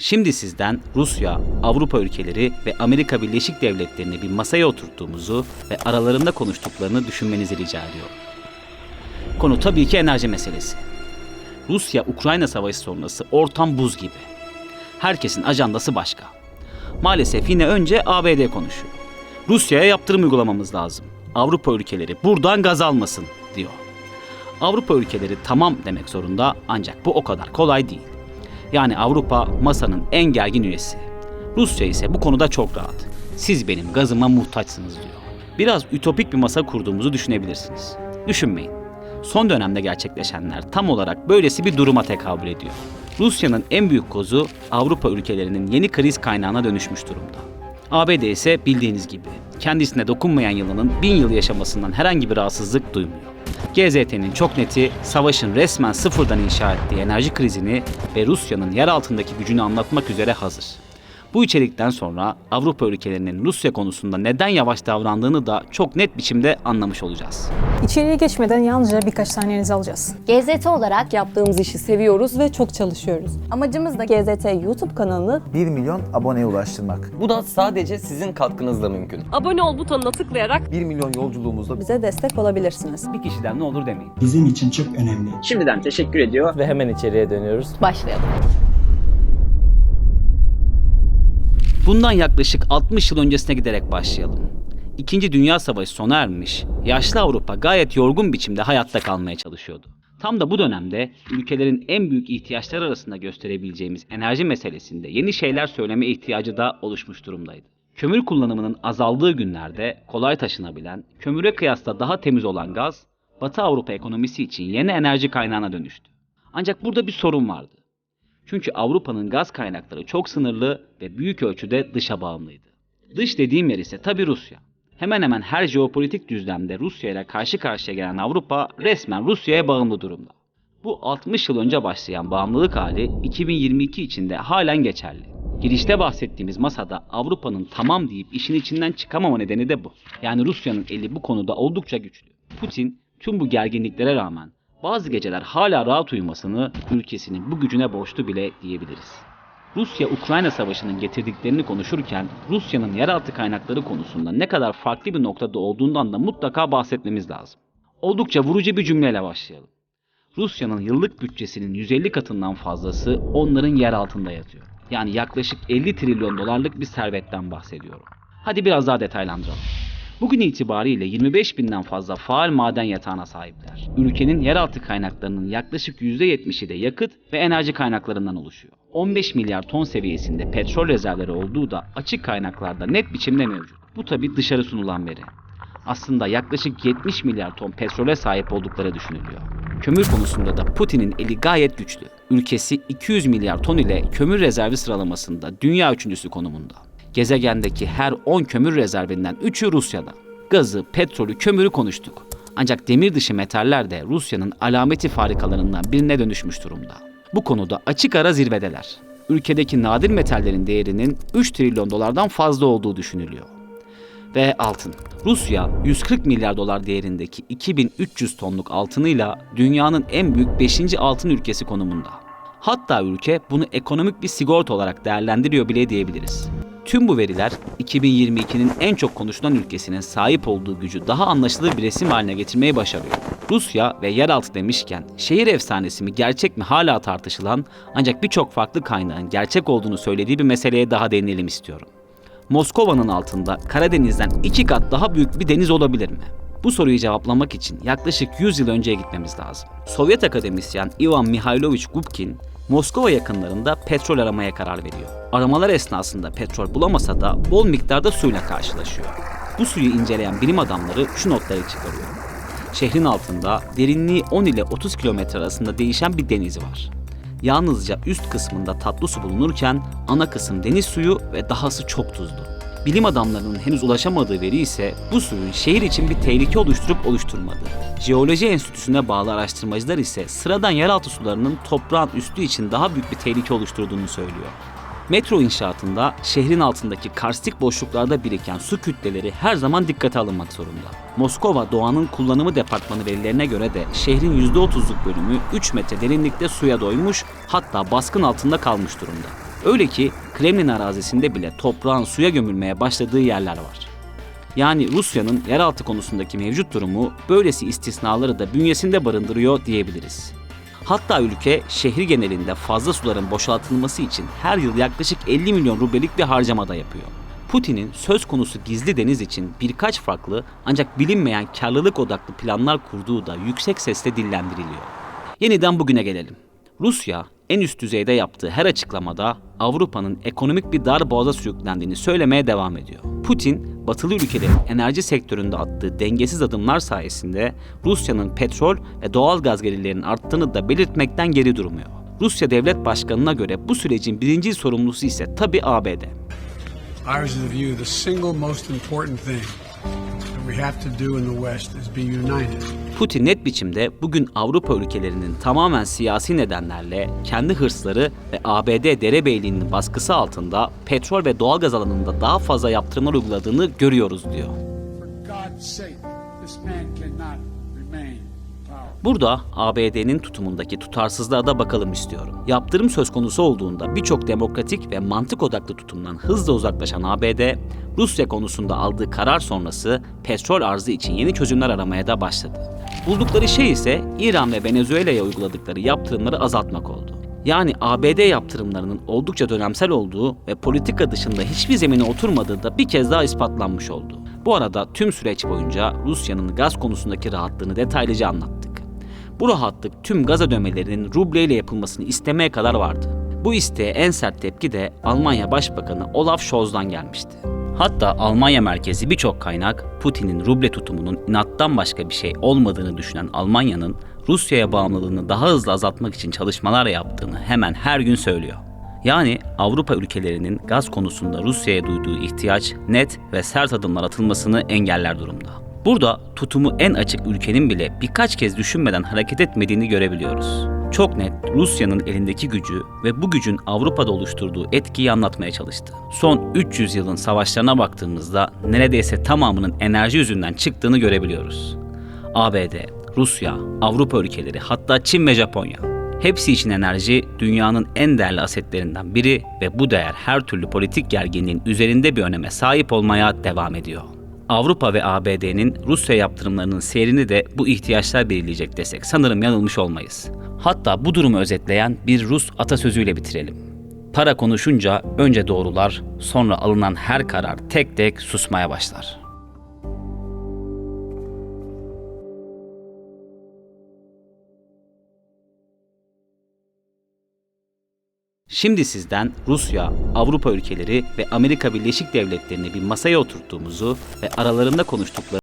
Şimdi sizden Rusya, Avrupa ülkeleri ve Amerika Birleşik Devletleri'ni bir masaya oturttuğumuzu ve aralarında konuştuklarını düşünmenizi rica ediyorum. Konu tabii ki enerji meselesi. Rusya-Ukrayna savaşı sonrası ortam buz gibi. Herkesin ajandası başka. Maalesef yine önce ABD konuşuyor. Rusya'ya yaptırım uygulamamız lazım. Avrupa ülkeleri buradan gaz almasın diyor. Avrupa ülkeleri tamam demek zorunda ancak bu o kadar kolay değil. Yani Avrupa masanın en gergin üyesi. Rusya ise bu konuda çok rahat. Siz benim gazıma muhtaçsınız diyor. Biraz ütopik bir masa kurduğumuzu düşünebilirsiniz. Düşünmeyin. Son dönemde gerçekleşenler tam olarak böylesi bir duruma tekabül ediyor. Rusya'nın en büyük kozu Avrupa ülkelerinin yeni kriz kaynağına dönüşmüş durumda. ABD ise bildiğiniz gibi kendisine dokunmayan yılının 1000 yıl yaşamasından herhangi bir rahatsızlık duymuyor. GZT'nin çok neti savaşın resmen sıfırdan inşa ettiği enerji krizini ve Rusya'nın yer altındaki gücünü anlatmak üzere hazır. Bu içerikten sonra Avrupa ülkelerinin Rusya konusunda neden yavaş davrandığını da çok net biçimde anlamış olacağız. İçeriye geçmeden yalnızca birkaç saniyenizi alacağız. GZT olarak Yaptığımız işi seviyoruz ve çok çalışıyoruz. amacımız da GZT YouTube kanalını 1 milyon aboneye ulaştırmak. Bu da sadece sizin katkınızla mümkün. Abone ol butonuna tıklayarak 1 milyon yolculuğumuzda bize destek olabilirsiniz. Bir kişiden ne olur demeyin. Bizim için çok önemli. Şimdiden teşekkür ediyor. Ve hemen içeriye dönüyoruz. başlayalım. Bundan yaklaşık 60 yıl öncesine giderek başlayalım. İkinci Dünya Savaşı sona ermiş, yaşlı Avrupa gayet yorgun biçimde hayatta kalmaya çalışıyordu. Tam da bu dönemde ülkelerin en büyük ihtiyaçları arasında gösterebileceğimiz enerji meselesinde yeni şeyler söyleme ihtiyacı da oluşmuş durumdaydı. Kömür kullanımının azaldığı günlerde kolay taşınabilen, kömüre kıyasla daha temiz olan gaz, Batı Avrupa ekonomisi için yeni enerji kaynağına dönüştü. Ancak burada bir sorun vardı. Çünkü Avrupa'nın gaz kaynakları çok sınırlı ve büyük ölçüde dışa bağımlıydı. Dış dediğim yer ise tabii Rusya. Hemen hemen her jeopolitik düzlemde Rusya ile karşı karşıya gelen Avrupa resmen Rusya'ya bağımlı durumda. Bu 60 yıl önce başlayan bağımlılık hali 2022 içinde halen geçerli. Girişte bahsettiğimiz masada Avrupa'nın tamam deyip işin içinden çıkamama nedeni de bu. Yani Rusya'nın eli bu konuda oldukça güçlü. Putin tüm bu gerginliklere rağmen bazı geceler hala rahat uyumasını ülkesinin bu gücüne borçlu bile diyebiliriz. Rusya-Ukrayna savaşının getirdiklerini konuşurken Rusya'nın yeraltı kaynakları konusunda ne kadar farklı bir noktada olduğundan da mutlaka bahsetmemiz lazım. Oldukça vurucu bir cümleyle başlayalım. Rusya'nın yıllık bütçesinin 150 katından fazlası onların yer altında yatıyor. Yani yaklaşık 50 trilyon dolarlık bir servetten bahsediyorum. Hadi biraz daha detaylandıralım. Bugün itibariyle 25 binden fazla faal maden yatağına sahipler. Ülkenin yeraltı kaynaklarının yaklaşık %70'i de yakıt ve enerji kaynaklarından oluşuyor. 15 milyar ton seviyesinde petrol rezervleri olduğu da açık kaynaklarda net biçimde mevcut. Bu tabi dışarı sunulan veri. Aslında yaklaşık 70 milyar ton petrole sahip oldukları düşünülüyor. Kömür konusunda da Putin'in eli gayet güçlü. Ülkesi 200 milyar ton ile kömür rezervi sıralamasında dünya üçüncüsü konumunda. Gezegendeki her 10 kömür rezervinden 3'ü Rusya'da. Gazı, petrolü, kömürü konuştuk. Ancak demir dışı metaller de Rusya'nın alameti farikalarından birine dönüşmüş durumda. Bu konuda açık ara zirvedeler. Ülkedeki nadir metallerin değerinin 3 trilyon dolardan fazla olduğu düşünülüyor. Ve altın. Rusya 140 milyar dolar değerindeki 2300 tonluk altınıyla dünyanın en büyük 5. altın ülkesi konumunda. Hatta ülke bunu ekonomik bir sigorta olarak değerlendiriyor bile diyebiliriz. Tüm bu veriler 2022'nin en çok konuşulan ülkesinin sahip olduğu gücü daha anlaşılır bir resim haline getirmeyi başarıyor. Rusya ve yeraltı demişken şehir efsanesi mi gerçek mi hala tartışılan ancak birçok farklı kaynağın gerçek olduğunu söylediği bir meseleye daha değinelim istiyorum. Moskova'nın altında Karadeniz'den 2 kat daha büyük bir deniz olabilir mi? Bu soruyu cevaplamak için yaklaşık 100 yıl önceye gitmemiz lazım. Sovyet akademisyen Ivan Mihailovich Gubkin, Moskova yakınlarında petrol aramaya karar veriyor. Aramalar esnasında petrol bulamasa da bol miktarda suyla karşılaşıyor. Bu suyu inceleyen bilim adamları şu notları çıkarıyor. Şehrin altında derinliği 10 ile 30 kilometre arasında değişen bir deniz var. Yalnızca üst kısmında tatlı su bulunurken ana kısım deniz suyu ve dahası çok tuzlu. Bilim adamlarının henüz ulaşamadığı veri ise bu suyun şehir için bir tehlike oluşturup oluşturmadığı. Jeoloji Enstitüsü'ne bağlı araştırmacılar ise sıradan yeraltı sularının toprağın üstü için daha büyük bir tehlike oluşturduğunu söylüyor. Metro inşaatında şehrin altındaki karstik boşluklarda biriken su kütleleri her zaman dikkate alınmak zorunda. Moskova Doğanın Kullanımı Departmanı verilerine göre de şehrin %30'luk bölümü 3 metre derinlikte suya doymuş, hatta baskın altında kalmış durumda. Öyle ki Kremlin arazisinde bile toprağın suya gömülmeye başladığı yerler var. Yani Rusya'nın yeraltı konusundaki mevcut durumu böylesi istisnaları da bünyesinde barındırıyor diyebiliriz. Hatta ülke şehir genelinde fazla suların boşaltılması için her yıl yaklaşık 50 milyon rublelik bir harcama da yapıyor. Putin'in söz konusu gizli deniz için birkaç farklı ancak bilinmeyen karlılık odaklı planlar kurduğu da yüksek sesle dillendiriliyor. Yeniden bugüne gelelim. Rusya en üst düzeyde yaptığı her açıklamada Avrupa'nın ekonomik bir darboğaza sürüklendiğini söylemeye devam ediyor. Putin, batılı ülkelerin enerji sektöründe attığı dengesiz adımlar sayesinde Rusya'nın petrol ve doğal gaz gelirlerinin arttığını da belirtmekten geri durmuyor. Rusya Devlet Başkanı'na göre bu sürecin birinci sorumlusu ise tabii ABD. I was of the view the single most important thing that we have to do in the West is be united. Putin net biçimde bugün Avrupa ülkelerinin tamamen siyasi nedenlerle kendi hırsları ve ABD derebeyliğinin baskısı altında petrol ve doğalgaz alanında daha fazla yaptırımlar uyguladığını görüyoruz diyor. For God's sake, this man cannot remain in power. Burada ABD'nin tutumundaki tutarsızlığa da bakalım istiyorum. Yaptırım söz konusu olduğunda birçok demokratik ve mantık odaklı tutumdan hızla uzaklaşan ABD, Rusya konusunda aldığı karar sonrası petrol arzı için yeni çözümler aramaya da başladı. Buldukları şey ise İran ve Venezuela'ya uyguladıkları yaptırımları azaltmak oldu. Yani ABD yaptırımlarının oldukça dönemsel olduğu ve politika dışında hiçbir zemine oturmadığı da bir kez daha ispatlanmış oldu. Bu arada tüm süreç boyunca Rusya'nın gaz konusundaki rahatlığını detaylıca anlattık. Bu rahatlık tüm gaz ödemelerinin rubleyle yapılmasını istemeye kadar vardı. Bu isteğe en sert tepki de Almanya Başbakanı Olaf Scholz'dan gelmişti. Hatta Almanya merkezi birçok kaynak Putin'in ruble tutumunun inattan başka bir şey olmadığını düşünen Almanya'nın Rusya'ya bağımlılığını daha hızlı azaltmak için çalışmalar yaptığını hemen her gün söylüyor. Yani Avrupa ülkelerinin gaz konusunda Rusya'ya duyduğu ihtiyaç net ve sert adımlar atılmasını engeller durumda. Burada tutumu en açık ülkenin bile birkaç kez düşünmeden hareket etmediğini görebiliyoruz. Çok net Rusya'nın elindeki gücü ve bu gücün Avrupa'da oluşturduğu etkiyi anlatmaya çalıştı. Son 300 yılın savaşlarına baktığımızda neredeyse tamamının enerji yüzünden çıktığını görebiliyoruz. ABD, Rusya, Avrupa ülkeleri, hatta Çin ve Japonya. Hepsi için enerji dünyanın en değerli asetlerinden biri ve bu değer her türlü politik gerginliğin üzerinde bir öneme sahip olmaya devam ediyor. Avrupa ve ABD'nin Rusya yaptırımlarının seyrini de bu ihtiyaçlar belirleyecek desek sanırım yanılmış olmayız. Hatta bu durumu özetleyen bir Rus atasözüyle bitirelim. Para konuşunca önce doğrular, sonra alınan her karar tek tek susmaya başlar. Şimdi sizden Rusya, Avrupa ülkeleri ve Amerika Birleşik Devletleri'ni bir masaya oturttuğumuzu ve aralarında konuştukları